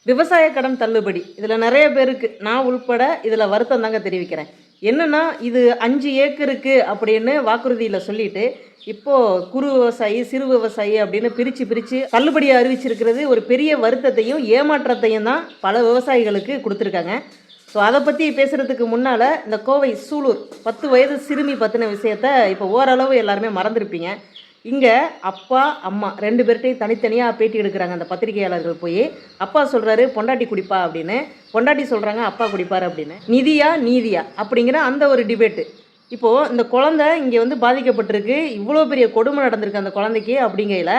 விவசாய கடன் தள்ளுபடி இதில் நிறைய பேருக்கு நான் உள்பட இதில் வருத்தம் தாங்க தெரிவிக்கிறேன். என்னன்னா இது 5 ஏக்கருக்கு அப்படின்னு வாக்குறுதியில் சொல்லிட்டு இப்போது குறு விவசாயி சிறு விவசாயி அப்படின்னு பிரித்து தள்ளுபடியை அறிவிச்சிருக்கிறது ஒரு பெரிய வருத்தத்தையும் ஏமாற்றத்தையும் தான் பல விவசாயிகளுக்கு கொடுத்துருக்காங்க. ஸோ அதை பற்றி பேசுகிறதுக்கு முன்னால் இந்த கோவை சூலூர் 10 வயது சிறுமி பற்றின விஷயத்த இப்போ ஓரளவு எல்லாருமே மறந்துருப்பீங்க. இங்கே அப்பா அம்மா 2 பேர்ட்டையும் தனித்தனியாக பேட்டி எடுக்கிறாங்க அந்த பத்திரிகையாளர்கள் போய். அப்பா சொல்கிறாரு பொண்டாட்டி குடிப்பா அப்படின்னு, பொண்டாட்டி சொல்கிறாங்க அப்பா குடிப்பார் அப்படின்னு. நிதியா நீதியா அப்படிங்கிற அந்த ஒரு டிபேட்டு. இப்போது இந்த குழந்தை இங்கே வந்து பாதிக்கப்பட்டிருக்கு, இவ்வளோ பெரிய கொடுமை நடந்திருக்கு அந்த குழந்தைக்கு. அப்படிங்கையில்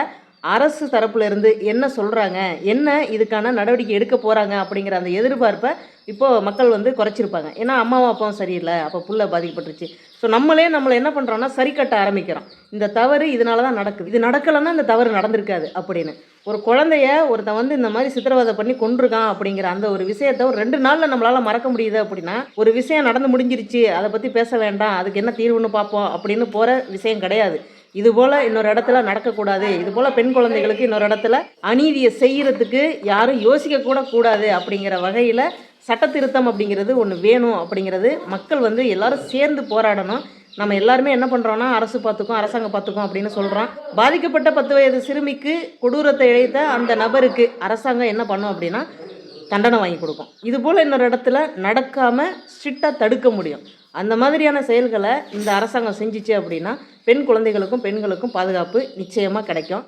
அரசு தரப்புல இருந்து என்ன சொல்கிறாங்க, என்ன இதுக்கான நடவடிக்கை எடுக்க போகிறாங்க அப்படிங்கிற அந்த எதிர்பார்ப்பை இப்போது மக்கள் வந்து குறைச்சிருப்பாங்க. ஏன்னா அம்மாவும் அப்பாவும் சரியில்லை, அப்போ புள்ள பாதிக்கப்பட்டுருச்சு. ஸோ நம்மளை என்ன பண்ணுறோன்னா சரி கட்ட ஆரம்பிக்கிறோம். இந்த தவறு இதனால தான் நடக்குது, இது நடக்கலைன்னா இந்த தவறு நடந்திருக்காது அப்படின்னு. ஒரு குழந்தைய ஒருத்தன் வந்து இந்த மாதிரி சித்திரவதை பண்ணி கொண்டிருக்கான் அப்படிங்கிற அந்த ஒரு விஷயத்தை ஒரு 2 நாளில் நம்மளால் மறக்க முடியுது அப்படின்னா, ஒரு விஷயம் நடந்து முடிஞ்சிருச்சு, அதை பற்றி பேச வேண்டாம், அதுக்கு என்ன தீர்வுன்னு பார்ப்போம் அப்படின்னு போகிற விஷயம் கிடையாது. இதுபோல் இன்னொரு இடத்துல நடக்கக்கூடாது, இதுபோல் பெண் குழந்தைகளுக்கு இன்னொரு இடத்துல அநீதியை செய்கிறதுக்கு யாரும் யோசிக்க கூடாது அப்படிங்கிற வகையில் சட்டத்திருத்தம் அப்படிங்கிறது ஒன்று வேணும் அப்படிங்கிறது மக்கள் வந்து எல்லாரும் சேர்ந்து போராடணும். நம்ம எல்லாருமே என்ன பண்ணுறோன்னா அரசு பார்த்துக்கும் அரசாங்கம் பார்த்துக்கும் அப்படின்னு சொல்கிறோம். பாதிக்கப்பட்ட 10 வயது சிறுமிக்கு கொடூரத்தை இழைத்த அந்த நபருக்கு அரசாங்கம் என்ன பண்ணும் அப்படின்னா தண்டனை வாங்கி கொடுக்கும். இதுபோல் இன்னொரு இடத்துல நடக்காமல் ஸ்ட்ரிக்டாக தடுக்க முடியும். அந்த மாதிரியான செயல்களை இந்த அரசாங்கம் செஞ்சிச்சு அப்படின்னா பெண் குழந்தைகளுக்கும் பெண்களுக்கும் பாதுகாப்பு நிச்சயமாக கிடைக்கும்.